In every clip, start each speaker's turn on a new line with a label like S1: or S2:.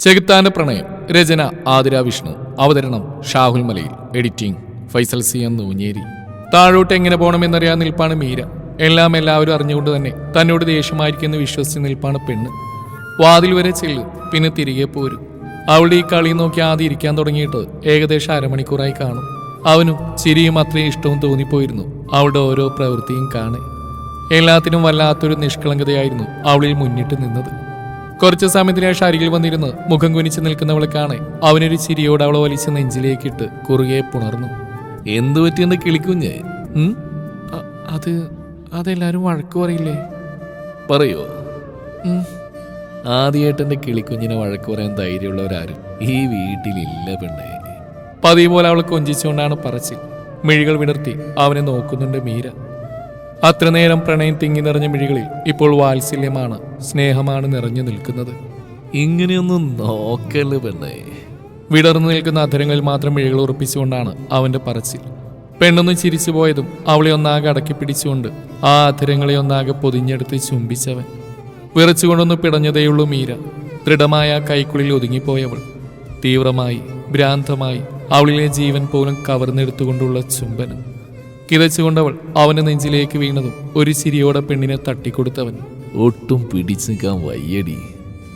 S1: ചെകുത്താന്റെ പ്രണയം. രചന ആതിര വിഷ്ണു. അവതരണം ഷാഹുൽ മലയിൽ. Editing Faisal C M Nooncheri. താഴോട്ട് എങ്ങനെ പോകണമെന്നറിയാൻ നിൽപ്പാണ് മീര. എല്ലാവരും അറിഞ്ഞുകൊണ്ട് തന്നെ തന്നോട് ദേഷ്യമായിരിക്കുമെന്ന് വിശ്വസിച്ച് നിൽപ്പാണ് പെണ്ണ്. വാതിൽ വരെ ചെല്ലും, പിന്നെ തിരികെ പോരും. അവളുടെ ഈ കളി നോക്കി ആദ്യം ഇരിക്കാൻ തുടങ്ങിയിട്ട് ഏകദേശം അരമണിക്കൂറായി കാണും. അവനും ചിരിയും അത്രയും ഇഷ്ടവും തോന്നിപ്പോയിരുന്നു അവളുടെ ഓരോ പ്രവൃത്തിയും കാണെ. എല്ലാത്തിനും വല്ലാത്തൊരു നിഷ്കളങ്കതയായിരുന്നു അവളിൽ മുന്നിട്ട് നിന്നത്. കുറച്ചു സമയത്തിന് ശേഷം അരികിൽ വന്നിരുന്ന് മുഖം കുനിച്ച് നിൽക്കുന്നവളെ കാണെ അവനൊരു ചിരിയോട് അവളെ വലിച്ച് നെഞ്ചിലേക്കിട്ട് കുറുകെ പുണർന്നു. എന്തു പറ്റിയെന്ന് കിളിക്കുഞ്ഞ്? അതെല്ലാരും വഴക്ക് പറയില്ലേ? പറയോ? ആദ്യമായിട്ട് എന്റെ കിളിക്കുഞ്ഞിനെ വഴക്ക് പറയാൻ ധൈര്യമുള്ളവരാരും ഈ വീട്ടിലില്ല പെണ്ണേ. പതിവ് പോലെ അവളെ കൊഞ്ചിച്ചുകൊണ്ടാണ് പറച്ചിൽ. മിഴികൾ വിടർത്തി അവനെ നോക്കുന്നുണ്ട് മീര. അത്ര നേരം പ്രണയം തിങ്ങി നിറഞ്ഞ മിഴികളിൽ ഇപ്പോൾ വാത്സല്യമാണ്, സ്നേഹമാണ് നിറഞ്ഞു നിൽക്കുന്നത്. ഇങ്ങനെയൊന്നും നോക്കല് പെണ്ണേ. വിടർന്നു നിൽക്കുന്ന അധരങ്ങളിൽ മാത്രം മിഴികൾ ഉറപ്പിച്ചുകൊണ്ടാണ് അവന്റെ പറച്ചിൽ. പെണ്ണൊന്ന് ചിരിച്ചു പോയതും അവളെ ഒന്നാകെ അടക്കി പിടിച്ചുകൊണ്ട് ആ അധരങ്ങളെ ഒന്നാകെ പൊതിഞ്ഞെടുത്ത് ചുംബിച്ചവൻ. വിറച്ചുകൊണ്ടൊന്ന് പിടഞ്ഞതേയുള്ളൂ മീര. ദൃഢമായ കൈക്കുള്ളിൽ ഒതുങ്ങിപ്പോയവൾ. തീവ്രമായി, ഭ്രാന്തമായി അവളിലെ ജീവൻ പോലും കവർന്നെടുത്തുകൊണ്ടുള്ള ചുംബനം. കിതച്ചുകൊണ്ടവൾ അവന്റെ നെഞ്ചിലേക്ക് വീണതും ഒരു ചിരിയോടെ പെണ്ണിനെ തട്ടിക്കൊടുത്തവൻ. ഒട്ടും പിടിച്ചു നിൽക്കാൻ വയ്യടി.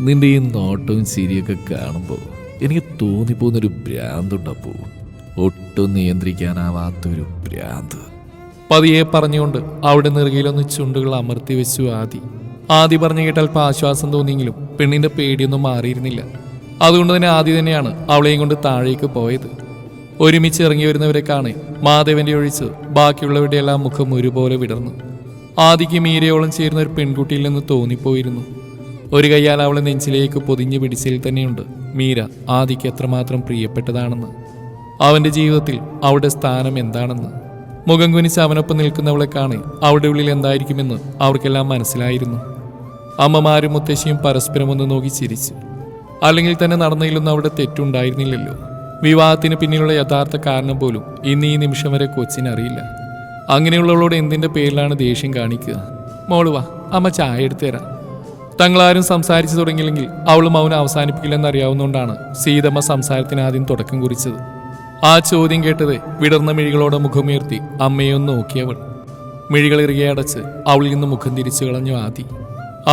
S1: നിന്റെ ഈ നോട്ടവും ചിരിയൊക്കെ കാണുമ്പോൾ എനിക്ക് തോന്നിപ്പോകുന്നൊരു ഭ്രാന്തുണ്ടപ്പോ. ഒട്ടും നിയന്ത്രിക്കാനാവാത്തൊരു ഭ്രാന്ത്. പതിയെ പറഞ്ഞുകൊണ്ട് അവിടെ നെറുകയിലൊന്ന് ചുണ്ടുകൾ അമർത്തി വെച്ചു ആദി പറഞ്ഞു കേട്ടാൽ ആശ്വാസം തോന്നിയെങ്കിലും പെണ്ണിന്റെ പേടിയൊന്നും മാറിയിരുന്നില്ല. അതുകൊണ്ട് തന്നെ ആദി തന്നെയാണ് അവളെയും കൊണ്ട് താഴേക്ക് പോയത്. ഒരുമിച്ച് ഇറങ്ങി വരുന്നവരെ കാണെ മാധവന്റെ ഒഴിച്ച് ബാക്കിയുള്ളവരുടെ എല്ലാം മുഖം ഒരുപോലെ വിടർന്നു. ആദിക്ക് മീരയോളം ചേരുന്ന ഒരു പെൺകുട്ടിയിൽ നിന്ന് തോന്നിപ്പോയിരുന്നു. ഒരു കയ്യാൽ അവളെ നെഞ്ചിലേക്ക് പൊതിഞ്ഞു പിടിച്ചതിൽ തന്നെയുണ്ട് മീര ആദിക്ക് എത്രമാത്രം പ്രിയപ്പെട്ടതാണെന്ന്, അവന്റെ ജീവിതത്തിൽ അവളുടെ സ്ഥാനം എന്താണെന്ന്. മുഖം കുനിച്ച് അവനൊപ്പം നിൽക്കുന്നവളെ കാണെ അവളുടെ ഉള്ളിൽ എന്തായിരിക്കുമെന്ന് അവർക്കെല്ലാം മനസ്സിലായിരുന്നു. അമ്മമാരും മുത്തശ്ശിയും പരസ്പരം ഒന്ന് നോക്കി ചിരിച്ചു. അല്ലെങ്കിൽ തന്നെ നടന്നതിലൊന്നും അവിടെ തെറ്റുണ്ടായിരുന്നില്ലല്ലോ. വിവാഹത്തിന് പിന്നിലുള്ള യഥാർത്ഥ കാരണം പോലും ഇന്ന് ഈ നിമിഷം വരെ കൊച്ചിനറിയില്ല. അങ്ങനെയുള്ളവളോട് എന്തിന്റെ പേരിലാണ് ദേഷ്യം കാണിക്കുക? മോള് വാ, അമ്മ ചായ എടുത്തു തരാം. തങ്ങളാരും സംസാരിച്ചു തുടങ്ങിയില്ലെങ്കിൽ അവളും അവനെ അവസാനിപ്പിക്കില്ലെന്നറിയാവുന്നതുകൊണ്ടാണ് സീതമ്മ സംസാരത്തിന് ആദ്യം തുടക്കം കുറിച്ചത്. ആ ചോദ്യം കേട്ടത് വിടർന്ന മിഴികളോടെ മുഖമുയർത്തി അമ്മയൊന്ന് നോക്കിയവൾ. മിഴികളിറുകെ അടച്ച് അവളിൽ നിന്ന് മുഖം തിരിച്ചു കളഞ്ഞു ആദി.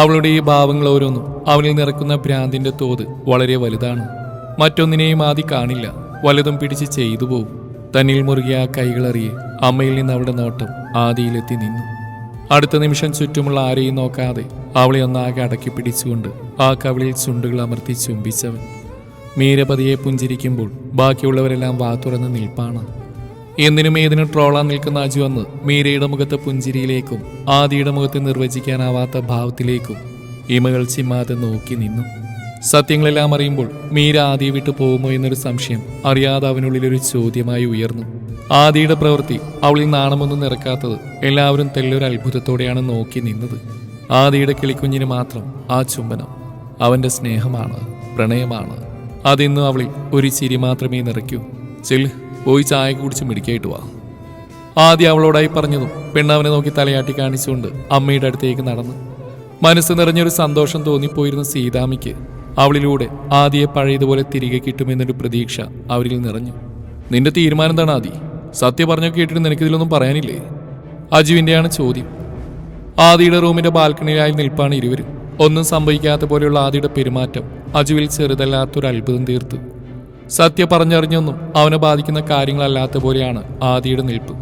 S1: അവളുടെ ഈ ഭാവങ്ങൾ ഓരോന്നും അവനിൽ നിറക്കുന്ന ഭ്രാന്തിന്റെ തോത് വളരെ വലുതാണ്. മറ്റൊന്നിനെയും ആദി കാണില്ല. വലുതും പിടിച്ച് ചെയ്തു പോവും. തന്നിൽ മുറുകിയ ആ കൈകളറിയെ അമ്മയിൽ നിന്ന് അവളുടെ നോട്ടം ആദിയിലെത്തി നിന്നു. അടുത്ത നിമിഷം ചുറ്റുമുള്ള ആരെയും നോക്കാതെ അവളെ ഒന്നാകെ അടക്കി പിടിച്ചുകൊണ്ട് ആ കവിളിൽ ചുണ്ടുകൾ അമർത്തി ചുംബിച്ചവൻ. മീരപതിയെ പുഞ്ചിരിക്കുമ്പോൾ ബാക്കിയുള്ളവരെല്ലാം വാ തുറന്ന് നിൽപ്പാണ്. എന്തിനും ഏതിനും ട്രോളാൻ നിൽക്കുന്ന അജു വന്ന് മീരയുടെ മുഖത്തെ പുഞ്ചിരിയിലേക്കും ആദിയുടെ മുഖത്ത് നിർവചിക്കാനാവാത്ത ഭാവത്തിലേക്കും ഇമകൾ ചിമ്മാതെ നോക്കി നിന്നു. സത്യങ്ങളെല്ലാം അറിയുമ്പോൾ മീര ആദിയെ വിട്ടു പോകുമോ എന്നൊരു സംശയം അറിയാതെ അവനുള്ളിലൊരു ചോദ്യമായി ഉയർന്നു. ആദിയുടെ പ്രവൃത്തി അവളിൽ നാണമൊന്നും നിറക്കാത്തത് എല്ലാവരും തെല്ലൊരു അത്ഭുതത്തോടെയാണ് നോക്കി നിന്നത്. ആദിയുടെ കിളിക്കുഞ്ഞിന് മാത്രം ആ ചുംബനം അവന്റെ സ്നേഹമാണ്, പ്രണയമാണ്. അതിന്നും അവളിൽ ഒരു ചിരി മാത്രമേ നിറയ്ക്കൂ. ചെല്ല്, പോയി ചായ കുടിച്ച് മിടിക്കായിട്ട് വാ. ആദ്യം അവളോടായി പറഞ്ഞതും പെണ്ണവനെ നോക്കി തലയാട്ടി കാണിച്ചുകൊണ്ട് അമ്മയുടെ അടുത്തേക്ക് നടന്നു. മനസ്സ് നിറഞ്ഞൊരു സന്തോഷം തോന്നിപ്പോയിരുന്ന സീതാമിക്ക് അവളിലൂടെ ആദിയെ പഴയതുപോലെ തിരികെ കിട്ടുമെന്നൊരു പ്രതീക്ഷ അവരിൽ നിറഞ്ഞു. നിന്റെ തീരുമാനം എന്താണ് ആദി? സത്യം പറഞ്ഞൊക്കെ കേട്ടിട്ട് നിനക്കിതിലൊന്നും പറയാനില്ലേ? അജുവിൻ്റെയാണ് ചോദ്യം. ആദിയുടെ റൂമിന്റെ ബാൽക്കണിയിലായി നിൽപ്പാണ് ഇരുവരും. ഒന്നും സംഭവിക്കാത്ത പോലെയുള്ള ആദിയുടെ പെരുമാറ്റം അജുവിൽ ചെറുതല്ലാത്തൊരു അത്ഭുതം തീർത്തു. സത്യം പറഞ്ഞറിഞ്ഞൊന്നും അവനെ ബാധിക്കുന്ന കാര്യങ്ങളല്ലാത്ത പോലെയാണ് ആദിയുടെ നിൽപ്പ്.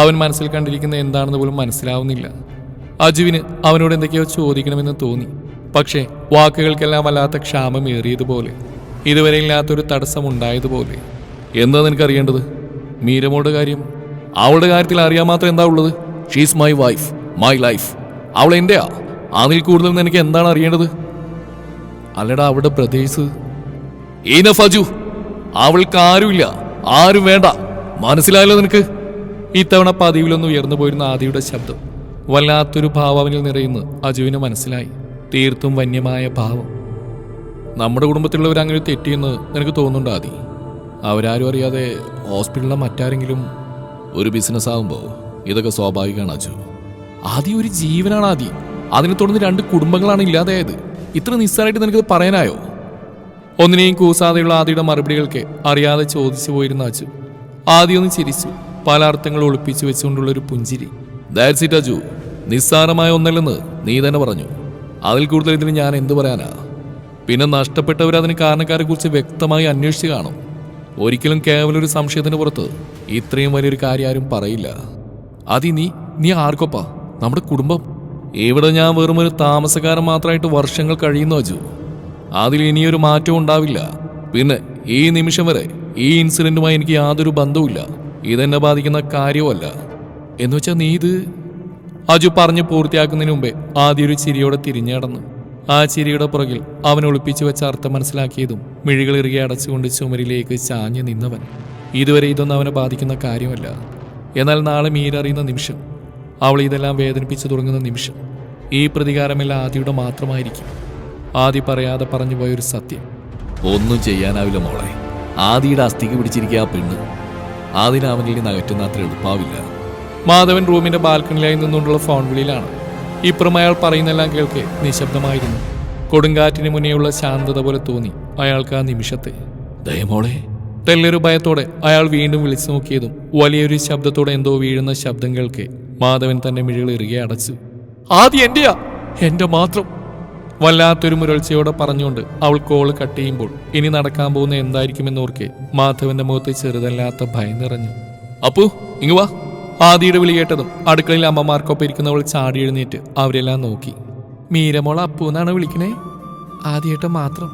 S1: അവൻ മനസ്സിൽ കണ്ടിരിക്കുന്ന എന്താണെന്ന് പോലും മനസ്സിലാവുന്നില്ല. അജുവിന് അവനോട് എന്തൊക്കെയോ ചോദിക്കണമെന്ന് തോന്നി. പക്ഷേ വാക്കുകൾക്കെല്ലാം വല്ലാത്ത ക്ഷാമം ഏറിയതുപോലെ, ഇതുവരെ ഇല്ലാത്തൊരു തടസ്സം ഉണ്ടായതുപോലെ. എന്താ നിനക്കറിയേണ്ടത്? മീരമോളുടെ കാര്യം. അവളുടെ കാര്യത്തിൽ അറിയാൻ മാത്രം എന്താ ഉള്ളത്? She's my wife, my life. അവൾ എന്റെയാ. അതിൽ കൂടുതൽ നിനക്ക് എന്താണ് അറിയേണ്ടത്? അല്ലടാ, അവിടെ ബ്രദേഴ്സ്. അജു, അവൾക്ക് ആരുമില്ല, ആരും വേണ്ട. മനസ്സിലായല്ലോ നിനക്ക്? ഇത്തവണ പതിവിലൊന്നും ഉയർന്നു പോയിരുന്ന ആദിയുടെ ശബ്ദം വല്ലാത്തൊരു ഭാവം അവനിൽ നിറയുന്നു അജുവിന് മനസ്സിലായി. തീർത്തും വന്യമായ ഭാവം. നമ്മുടെ കുടുംബത്തിലുള്ളവർ അങ്ങനെ തെറ്റിയെന്ന് നിനക്ക് തോന്നുന്നുണ്ടോ ആദി? അവരാരും അറിയാതെ ഹോസ്പിറ്റലിലെ മറ്റാരെങ്കിലും ഒരു ബിസിനസ് ആകുമ്പോൾ ഇതൊക്കെ സ്വാഭാവികമാണ് അജു. ആദ്യം ഒരു ജീവനാണ് ആദി. അതിനെ തുടർന്ന് 2 കുടുംബങ്ങളാണ് ഇല്ലാതായത്. ഇത്ര നിസ്സാരമായിട്ട് നിനക്കത് പറയാനായോ? ഒന്നിനെയും കൂസാതെയുള്ള ആദിയുടെ മറുപടികൾക്ക് അറിയാതെ ചോദിച്ചു പോയിരുന്ന അജു. ആദ്യമൊന്ന് ചിരിച്ചു, പല അർത്ഥങ്ങൾ ഒളിപ്പിച്ചു വെച്ചുകൊണ്ടുള്ളൊരു പുഞ്ചിരി. ദാറ്റ്സ് ഇറ്റ് അജു, നിസ്സാരമായ ഒന്നല്ലെന്ന് നീ തന്നെ പറഞ്ഞു. അതിൽ കൂടുതൽ ഇതിന് ഞാൻ എന്തു പറയാനാ? പിന്നെ നഷ്ടപ്പെട്ടവരതിന് കാരണക്കാരെ കുറിച്ച് വ്യക്തമായി അന്വേഷിച്ച് കാണും. ഒരിക്കലും കേവലം ഒരു സംശയത്തിന് പുറത്ത് ഇത്രയും വലിയൊരു കാര്യം ആരും പറയില്ല. അതി നീ ആർക്കൊപ്പാ? നമ്മുടെ കുടുംബം. ഇവിടെ ഞാൻ വെറും ഒരു താമസക്കാരൻ മാത്രമായിട്ട് വർഷങ്ങൾ കഴിയുന്നു അജു. അതിൽ ഇനിയൊരു മാറ്റവും ഉണ്ടാവില്ല. പിന്നെ ഈ നിമിഷം വരെ ഈ ഇൻസിഡന്റുമായി എനിക്ക് യാതൊരു ബന്ധവുമില്ല. ഇതെന്നെ ബാധിക്കുന്ന കാര്യവുമല്ല. എന്നുവെച്ചാൽ നീ ഇത്... അജു പറഞ്ഞ് പൂർത്തിയാക്കുന്നതിന് മുമ്പേ ആദ്യം ഒരു ചിരിയോടെ തിരിഞ്ഞടന്നു. ആ ചിരിയുടെ പുറകിൽ അവൻ ഒളിപ്പിച്ചു വെച്ച അർത്ഥം മനസ്സിലാക്കിയതും മിഴികൾ ഇറുകെ അടച്ചുകൊണ്ട് ചുമരിലേക്ക് ചാഞ്ഞു നിന്നവൻ. ഇതുവരെ ഇതൊന്നും അവനെ ബാധിക്കുന്ന കാര്യമല്ല. എന്നാൽ നാളെ മീര അറിയുന്ന നിമിഷം, അവൾ ഇതെല്ലാം വേദനിപ്പിച്ചു തുടങ്ങുന്ന നിമിഷം, ഈ പ്രതികാരമെല്ലാം ആദിയുടെ മാത്രമായിരിക്കും. ആദി പറയാതെ പറഞ്ഞു പോയൊരു സത്യം. ഒന്നും ചെയ്യാനാവില്ല മോളെ. ആദിയുടെ അസ്ഥിക്ക് പിടിച്ചിരിക്കുക ആ പെണ്ണ്. ആദിനെ അവനിൽ നിന്ന് അകറ്റുന്ന അത്ര എളുപ്പാവില്ല. മാധവൻ റൂമിന്റെ ബാൽക്കണിലായി നിന്നുകൊണ്ടുള്ള ഫോൺ വിളിയിലാണ്. ഇപ്പുറം അയാൾ പറയുന്നെല്ലാം കേൾക്കെ നിശബ്ദമായിരുന്നു. കൊടുങ്കാറ്റിന് മുന്നേയുള്ള ശാന്തത പോലെ തോന്നി അയാൾക്ക് ആ നിമിഷത്തെ. ദയമോളെ. തെല്ലൊരു ഭയത്തോടെ അയാൾ വീണ്ടും വിളിച്ചു നോക്കിയതും വലിയൊരു ശബ്ദത്തോടെ എന്തോ വീഴുന്ന ശബ്ദം കേൾക്കെ മാധവൻ തന്റെ മിഴികൾ ഇറുകെ അടച്ചു. ആദ്യം എന്റെയാ, എന്റെ മാത്രം. വല്ലാത്തൊരു മുരൾച്ചയോടെ പറഞ്ഞുകൊണ്ട് അവൾ കോള് കട്ട് ചെയ്യുമ്പോൾ ഇനി നടക്കാൻ പോകുന്ന എന്തായിരിക്കുമെന്നോർക്കെ മാധവന്റെ മുഖത്ത് ചെറുതല്ലാത്ത ഭയം നിറഞ്ഞു. അപ്പു ഇങ്ങ് വാ. ആദിയുടെ വിളി കേട്ടതും അടുക്കളയിൽ അമ്മമാർക്കൊപ്പം ഇരിക്കുന്നവൾ ചാടി എഴുന്നേറ്റ് അവരെല്ലാം നോക്കി. മീരമോള അപ്പു എന്നാണ് വിളിക്കണേ? ആദ്യമായിട്ട് മാത്രം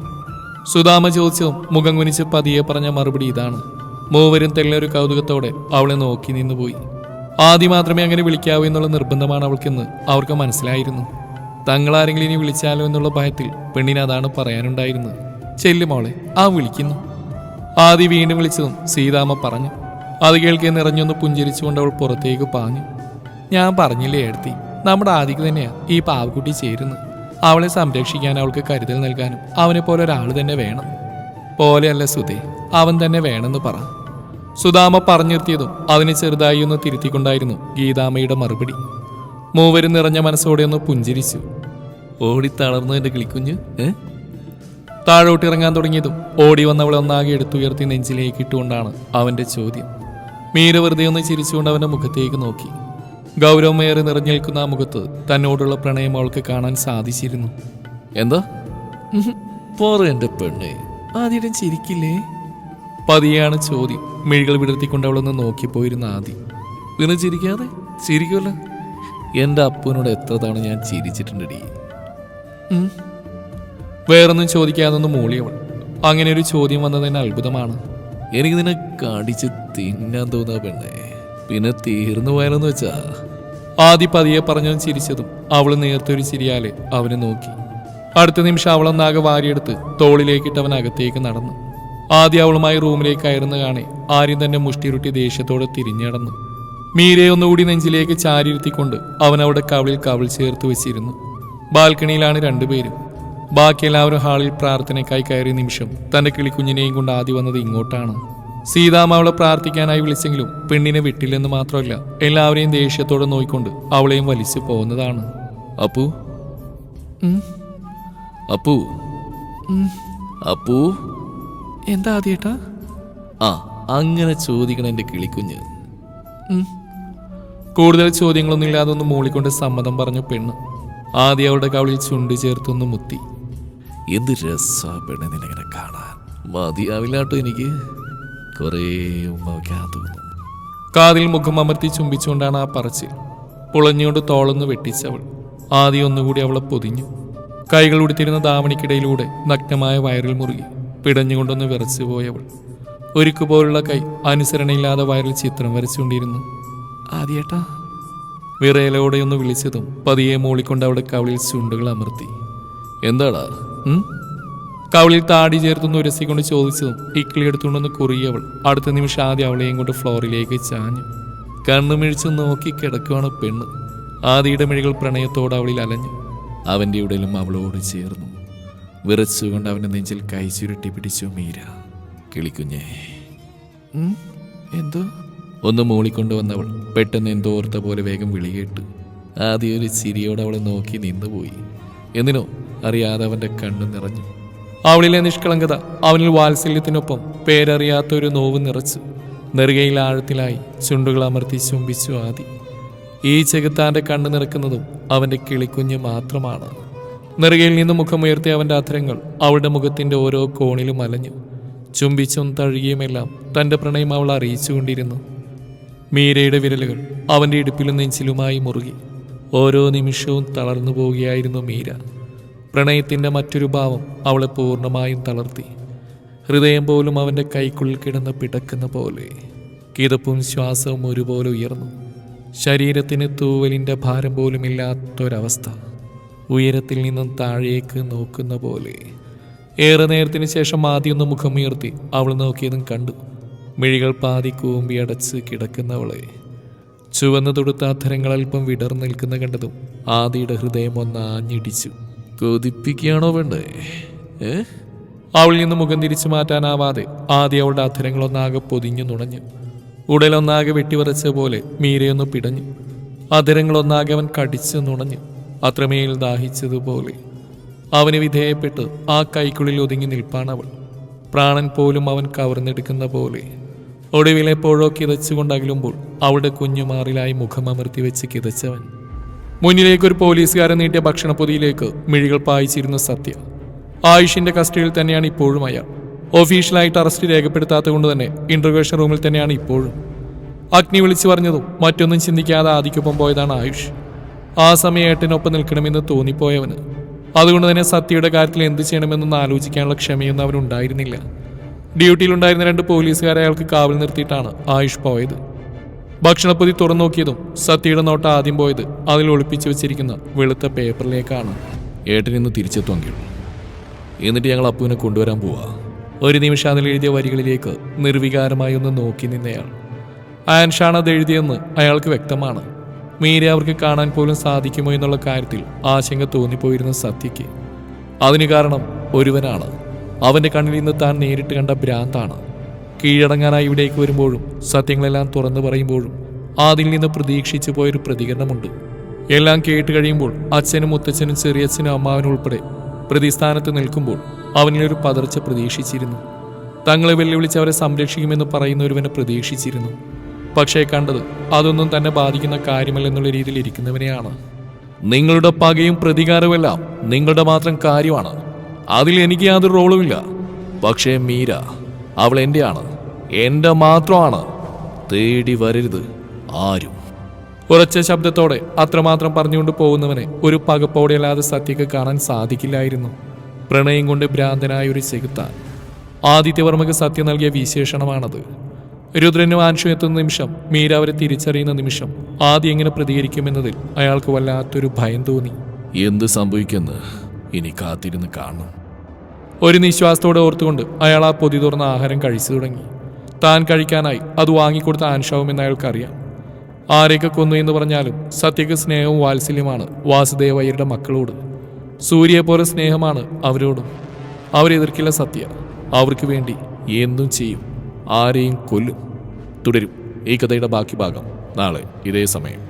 S1: സുധാമ ചോദിച്ചതും മുഖം കുനിച്ച് പതിയെ പറഞ്ഞ മറുപടി ഇതാണ്. മൂവരും തെല്ലൊരു കൗതുകത്തോടെ അവളെ നോക്കി നിന്നുപോയി. ആദ്യം മാത്രമേ അങ്ങനെ വിളിക്കാവൂ എന്നുള്ള നിർബന്ധമാണ് അവൾക്കെന്ന് അവർക്ക് മനസ്സിലായിരുന്നു. തങ്ങളാരെങ്കിലും ഇനി വിളിച്ചാലോ എന്നുള്ള ഭയത്തിൽ പെണ്ണിന് അതാണ് പറയാനുണ്ടായിരുന്നത്. ചെല്ലുമോളെ, ആ വിളിക്കുന്നു. ആദി വീണ്ടും വിളിച്ചതും സീതാമ്മ പറഞ്ഞു. അത് കേൾക്കെ നിറഞ്ഞൊന്ന് പുഞ്ചിരിച്ചുകൊണ്ട് അവൾ പുറത്തേക്ക് പാഞ്ഞു. ഞാൻ പറഞ്ഞില്ലേ ഏടത്തി, നമ്മുടെ ആദിക്ക് തന്നെയാ ഈ പാവക്കുട്ടി ചേരുന്നത്. അവളെ സംരക്ഷിക്കാൻ, അവൾക്ക് കരുതൽ നൽകാനും അവനെ പോലെ ഒരാൾ തന്നെ വേണം. പോലെയല്ല സുധേ, അവൻ തന്നെ വേണമെന്ന് പറ. സുധാമ പറഞ്ഞു നിർത്തിയതും അതിനെ ചെറുതായി ഒന്ന് തിരുത്തിക്കൊണ്ടായിരുന്നു ഗീതാമ്മയുടെ മറുപടി. മൂവരും നിറഞ്ഞ മനസ്സോടെ ഒന്ന് പുഞ്ചിരിച്ചു. ഓടിത്തളർന്നു എന്റെ കിളിക്കുഞ്ഞ്. താഴോട്ടിറങ്ങാൻ തുടങ്ങിയതും ഓടി വന്നവളെ ഒന്നാകെ എടുത്തുയർത്തി നെഞ്ചിലേക്ക് ഇട്ടുകൊണ്ടാണ് അവന്റെ ചോദ്യം. മീര വെറുതെ ഒന്ന് ചിരിച്ചുകൊണ്ട് അവന്റെ മുഖത്തേക്ക് നോക്കി. ഗൗരവമേറെ നിറഞ്ഞു നിൽക്കുന്ന ആ മുഖത്ത് തന്നോടുള്ള പ്രണയം അവൾക്ക് കാണാൻ സാധിച്ചിരുന്നു. എന്താ പോറ എന്റെ പെണ്ണെ, ആദ്യം ചിരിക്കില്ലേ? പതിയാണ് ചോദ്യം. മിഴികൾ വിടർത്തിക്കൊണ്ട് അവളൊന്ന് നോക്കിപ്പോയിരുന്ന ആദി. പിന്നെ ചിരിക്കാതെ? ചിരിക്കുമല്ലോ. എന്റെ അപ്പുവിനോട് എത്ര തവണ ഞാൻ ചിരിച്ചിട്ടുണ്ടടി. വേറൊന്നും ചോദിക്കാതൊന്ന് മൂളിയവൾ. അങ്ങനെ ഒരു ചോദ്യം വന്നതിന് അത്ഭുതമാണ്. എനിക്ക് നിന്നെ കടിച്ച് തിന്നാൻ തോന്നാ പെണ്ണെ, പിന്നെ തീർന്നു പോയാലെന്ന് വെച്ചാ. ആദി പതിയെ പറഞ്ഞതും ചിരിച്ചതും അവൾ നേർത്തൊരു ചിരിയാലെ അവനെ നോക്കി. അടുത്ത നിമിഷം അവളൊന്നാകെ വാരിയെടുത്ത് തോളിലേക്കിട്ട് അവൻ അകത്തേക്ക് നടന്നു. ആദ്യം അവളുമായി റൂമിലേക്ക് കയറുന്ന കാണെ ആര്യം തന്നെ മുഷ്ടിരുട്ടി ദേഷ്യത്തോടെ തിരിഞ്ഞടന്നു. മീരയെ ഒന്നുകൂടി നെഞ്ചിലേക്ക് ചാരിയിരുത്തിക്കൊണ്ട് അവൻ അവിടെ കവിൾ ചേർത്ത് വെച്ചിരുന്നു. ബാൽക്കണിയിലാണ് രണ്ടുപേരും. ബാക്കി എല്ലാവരും ഹാളിൽ പ്രാർത്ഥനയ്ക്കായി കയറിയ നിമിഷം തന്റെ കിളിക്കുഞ്ഞിനെയും കൊണ്ട് ആദ്യം വന്നത് ഇങ്ങോട്ടാണ്. സീതാമ്മ അവളെ പ്രാർത്ഥിക്കാനായി വിളിച്ചെങ്കിലും പെണ്ണിനെ വിട്ടില്ലെന്ന് മാത്രമല്ല, എല്ലാവരെയും ദേഷ്യത്തോടെ നോയിക്കൊണ്ട് അവളെയും വലിച്ചു പോകുന്നതാണ്. അപ്പു അപ്പു അപ്പു എന്താ ആദ്യേട്ടാ? അങ്ങനെ ചോദിക്കണം എന്റെ കിളിക്കുഞ്ഞ്. കൂടുതൽ ചോദ്യങ്ങളൊന്നും ഇല്ലാതെ ഒന്ന് മൂളിക്കൊണ്ട് സമ്മതം പറഞ്ഞു പെണ്ണ്. ആദ്യം അവളുടെ കവിളിൽ ചുണ്ട് ചേർത്തൊന്ന് മുത്തി. എന്ത് രസാ പെണ്ണെ നിനങ്ങനെ കാണാൻ. മതിയാവില്ലാട്ടോ എനിക്ക്. കുറേ ഉമ്മയ്ക്കാൻ തോന്നുന്നു. കാതിൽ മുഖം അമർത്തി ചുംബിച്ചുകൊണ്ടാണ് ആ പറച്ചിൽ. പുളഞ്ഞുകൊണ്ട് തോളൊന്ന് വെട്ടിച്ചവൾ. ആദ്യം ഒന്നുകൂടി അവളെ പൊതിഞ്ഞു. കൈകൾ ഉടുത്തിരുന്ന ധാവണിക്കിടയിലൂടെ നഗ്നമായ വയറിൽ മുറുകി പിടഞ്ഞുകൊണ്ടൊന്ന് വിറച്ചു പോയവൾ. ഒരുക്കുപോലുള്ള കൈ അനുസരണയില്ലാതെ വയറിൽ ചിത്രം വരച്ചുകൊണ്ടിരുന്നു. ആദ്യേട്ടാ വിറയലോടെ ഒന്ന് വിളിച്ചതും പതിയെ മൂളിക്കൊണ്ട് അവിടെ കവിളിൽ ചുണ്ടുകൾ അമർത്തി. എന്താടാ? കവിളിൽ താടി ചേർത്തൊന്ന് ഉരസിക്കൊണ്ട് ചോദിച്ചതും ഇക്കിളി എടുത്തുകൊണ്ടൊന്ന് കുറിയവൾ. അടുത്ത നിമിഷം ആദ്യം അവളെയും കൊണ്ട് ഫ്ലോറിലേക്ക് ചാഞ്ഞു. കണ്ണു മിഴിച്ച് നോക്കി കിടക്കുവാണ് പെണ്ണ്. ആദിയുടെ മിഴികൾ പ്രണയത്തോടെ അവളിൽ അലഞ്ഞു. അവൻ്റെ ഉടലും അവളോട് ചേർന്നു. വിറച്ചുകൊണ്ട് അവൻ്റെ നെഞ്ചിൽ കൈ ചുരുട്ടി പിടിച്ചു മീര. കിളിക്കുഞ്ഞേ. എന്തോ ഒന്ന് മൂളിക്കൊണ്ടുവന്നവൾ പെട്ടെന്ന് എന്തോ ഓർത്ത പോലെ വേഗം വിളികേട്ടു. ആദ്യം ഒരു ചിരിയോടെ അവളെ നോക്കി നിന്നുപോയി. എന്തിനോ അറിയാതെ അവൻ്റെ കണ്ണു നിറഞ്ഞു. അവളിലെ നിഷ്കളങ്കത അവനിൽ വാത്സല്യത്തിനൊപ്പം പേരറിയാത്ത ഒരു നോവ് നിറച്ചു. നെറുകയിൽ ആഴത്തിലായി ചുണ്ടുകൾ അമർത്തി ചുംബിച്ചു ആദി. ഈ ചെകുത്താന്റെ കണ്ണ് നിറക്കുന്നതും അവന്റെ കിളിക്കുഞ്ഞ് മാത്രമാണ്. നെറുകയിൽ നിന്ന് മുഖമുയർത്തിയ അവന്റെ അധരങ്ങൾ അവളുടെ മുഖത്തിന്റെ ഓരോ കോണിലും അലഞ്ഞു. ചുംബിച്ചും തഴുകിയുമെല്ലാം തന്റെ പ്രണയം അവൾ അറിയിച്ചുകൊണ്ടിരുന്നു. മീരയുടെ വിരലുകൾ അവന്റെ ഇടുപ്പിലും നെഞ്ചിലുമായി മുറുകി. ഓരോ നിമിഷവും തളർന്നു പോവുകയായിരുന്നു മീര. പ്രണയത്തിന്റെ മറ്റൊരു ഭാവം അവളെ പൂർണ്ണമായും തളർത്തി. ഹൃദയം പോലും അവന്റെ കൈക്കുള്ളിൽ കിടന്ന് പിടക്കുന്ന പോലെ. കിതപ്പും ശ്വാസവും ഒരുപോലെ ഉയർന്നു. ശരീരത്തിന് തൂവലിന്റെ ഭാരം പോലും ഇല്ലാത്തൊരവസ്ഥ. ഉയരത്തിൽ നിന്നും താഴേക്ക് നോക്കുന്ന പോലെ. ഏറെ നേരത്തിന് ശേഷം ആദ്യമൊന്ന് മുഖമുയർത്തി അവൾ നോക്കിയതും കണ്ടു. മിഴികൾ പാതി കൂമ്പി അടച്ച് കിടക്കുന്നവളെ. ചുവന്നു തൊടുത്ത അധരങ്ങൾ അല്പം വിടർന്നു നിൽക്കുന്ന കണ്ടതും ആദിയുടെ ഹൃദയം ഒന്ന് ആഞ്ഞിടിച്ചു. കൊതിപ്പിക്കുകയാണോ വേണ്ടേ? അവളിൽ നിന്ന് മുഖം തിരിച്ചു മാറ്റാനാവാതെ ആദ്യ അവളുടെ അധരങ്ങളൊന്നാകെ പൊതിഞ്ഞു നുണഞ്ഞു. ഉടലൊന്നാകെ വെട്ടിവറച്ച പോലെ മീരയൊന്ന് പിടഞ്ഞു. അധരങ്ങളൊന്നാകെ അവൻ കടിച്ചു നുണഞ്ഞു. അത്രമേൽ ദാഹിച്ചതുപോലെ. അവന് വിധേയപ്പെട്ട് ആ കൈക്കുള്ളിൽ ഒതുങ്ങി നിൽപ്പാണവൾ. പ്രാണൻ പോലും അവൻ കവർന്നെടുക്കുന്ന പോലെ. ഒടുവിലെപ്പോഴോ കിതച്ചുകൊണ്ട് അകലുമ്പോൾ അവളുടെ കുഞ്ഞുമാറിലായി മുഖമമർത്തി വെച്ച് കിതച്ചവൻ. മുന്നിലേക്കൊരു പോലീസുകാരൻ നീട്ടിയ ഭക്ഷണപ്പൊതിയിലേക്ക് മിഴികൾ പായിച്ചിരുന്ന സത്യ. ആയുഷിന്റെ കസ്റ്റഡിയിൽ തന്നെയാണ് ഇപ്പോഴും അയാൾ. ഒഫീഷ്യലായിട്ട് അറസ്റ്റ് രേഖപ്പെടുത്താത്തത് കൊണ്ട് തന്നെ ഇന്റർവേഷൻ റൂമിൽ തന്നെയാണ് ഇപ്പോഴും. അഗ്നി വിളിച്ചു പറഞ്ഞതും മറ്റൊന്നും ചിന്തിക്കാതെ ആദിക്കൊപ്പം പോയതാണ് ആയുഷ്. ആ സമയം ഏട്ടനൊപ്പം നിൽക്കണമെന്ന് തോന്നിപ്പോയവന്. അതുകൊണ്ട് തന്നെ സത്യയുടെ കാര്യത്തിൽ എന്ത് ചെയ്യണമെന്നൊന്ന് ആലോചിക്കാനുള്ള ക്ഷമയൊന്നും അവനുണ്ടായിരുന്നില്ല. ഡ്യൂട്ടിയിലുണ്ടായിരുന്ന 2 പോലീസുകാരെ അയാൾക്ക് കാവൽ നിർത്തിയിട്ടാണ് ആയുഷ് പോയത്. ഭക്ഷണപ്പൊതി തുറന്നു നോക്കിയതും സത്യയുടെ നോട്ടം ആദ്യം പോയത് അതിൽ ഒളിപ്പിച്ചു വെച്ചിരിക്കുന്ന വെളുത്ത പേപ്പറിലേക്കാണ്.
S2: ഏട്ടനിന്ന് തിരിച്ചെത്തുമെങ്കിൽ എന്നിട്ട് ഞങ്ങൾ അപ്പുവിനെ കൊണ്ടുവരാൻ പോവാ.
S1: ഒരു നിമിഷം അതിൽ എഴുതിയ വരികളിലേക്ക് നിർവികാരമായി ഒന്ന് നോക്കി നിന്നയാൾ. ആൻഷാണ് അത് എഴുതിയെന്ന് അയാൾക്ക് വ്യക്തമാണ്. മീര അവർക്ക് കാണാൻ പോലും സാധിക്കുമോ എന്നുള്ള കാര്യത്തിൽ ആശങ്ക തോന്നിപ്പോയിരുന്ന സത്യയ്ക്ക്. അതിന് കാരണം ഒരുവനാണ്. അവന്റെ കണ്ണിൽ നിന്ന് താൻ നേരിട്ട് കണ്ട ഭ്രാന്താണ്. കീഴടങ്ങാനായി ഇവിടേക്ക് വരുമ്പോഴും സത്യങ്ങളെല്ലാം തുറന്നു പറയുമ്പോഴും അതിൽ നിന്ന് പ്രതീക്ഷിച്ചു പോയൊരു പ്രതികരണമുണ്ട്. എല്ലാം കേട്ട് കഴിയുമ്പോൾ അച്ഛനും മുത്തച്ഛനും ചെറിയച്ഛനും അമ്മാവനും ഉൾപ്പെടെ പ്രതിസ്ഥാനത്ത് നിൽക്കുമ്പോൾ അവനിലൊരു പതർച്ച പ്രതീക്ഷിച്ചിരുന്നു. തങ്ങളെ വെല്ലുവിളിച്ച് അവരെ സംരക്ഷിക്കുമെന്ന് പറയുന്ന ഒരുവനെ പ്രതീക്ഷിച്ചിരുന്നു. പക്ഷേ കണ്ടത് അതൊന്നും തന്നെ ബാധിക്കുന്ന കാര്യമല്ലെന്നുള്ള രീതിയിൽ ഇരിക്കുന്നവനെയാണ്.
S2: നിങ്ങളുടെ പകയും പ്രതികാരവുമെല്ലാം നിങ്ങളുടെ മാത്രം കാര്യമാണ്. അതിൽ എനിക്ക് യാതൊരു റോളുമില്ല. പക്ഷേ മീര, അവൾ എൻ്റെയാണ്, എൻ്റെ മാത്രമാണ്. തേടി വരരുത് ആരും.
S1: ഉറച്ച ശബ്ദത്തോടെ അത്രമാത്രം പറഞ്ഞുകൊണ്ട് പോകുന്നവനെ ഒരു പകപ്പോടെയല്ലാതെ സത്യക്ക് കാണാൻ സാധിക്കില്ലായിരുന്നു. പ്രണയം കൊണ്ട് ഭ്രാന്തനായ ഒരു ചെകുത്താൻ. ആദിത്യവർമ്മക്ക് സത്യം നൽകിയ വിശേഷണമാണത്. രുദ്രനും ആൻഷു എത്തുന്ന നിമിഷം, മീര അവരെ തിരിച്ചറിയുന്ന നിമിഷം ആദ്യം എങ്ങനെ പ്രതികരിക്കുമെന്നതിൽ അയാൾക്ക് വല്ലാത്തൊരു ഭയം തോന്നി.
S2: എന്ത് സംഭവിക്കുമെന്ന് ഇനി കാത്തിരുന്ന് കാണണം.
S1: ഒരു നിശ്വാസത്തോടെ ഓർത്തുകൊണ്ട് അയാൾ ആ പൊതി തുറന്ന ആഹാരം കഴിച്ചു തുടങ്ങി. താൻ കഴിക്കാനായി അത് വാങ്ങിക്കൊടുത്ത ആൻഷാവുമെന്ന് അയാൾക്കറിയാം. ആരെയൊക്കെ കൊന്നു എന്ന് പറഞ്ഞാലും സത്യക്ക് സ്നേഹവും വാത്സല്യമാണ് വാസുദേവയ്യരുടെ മക്കളോട്. സൂര്യയെപ്പോലെ സ്നേഹമാണ് അവരോടും. അവരെതിർക്കില്ല സത്യ. അവർക്ക് വേണ്ടി എന്തും ചെയ്യും, ആരെയും കൊല്ലും. തുടരും ഈ കഥയുടെ ബാക്കി ഭാഗം നാളെ ഇതേ സമയം.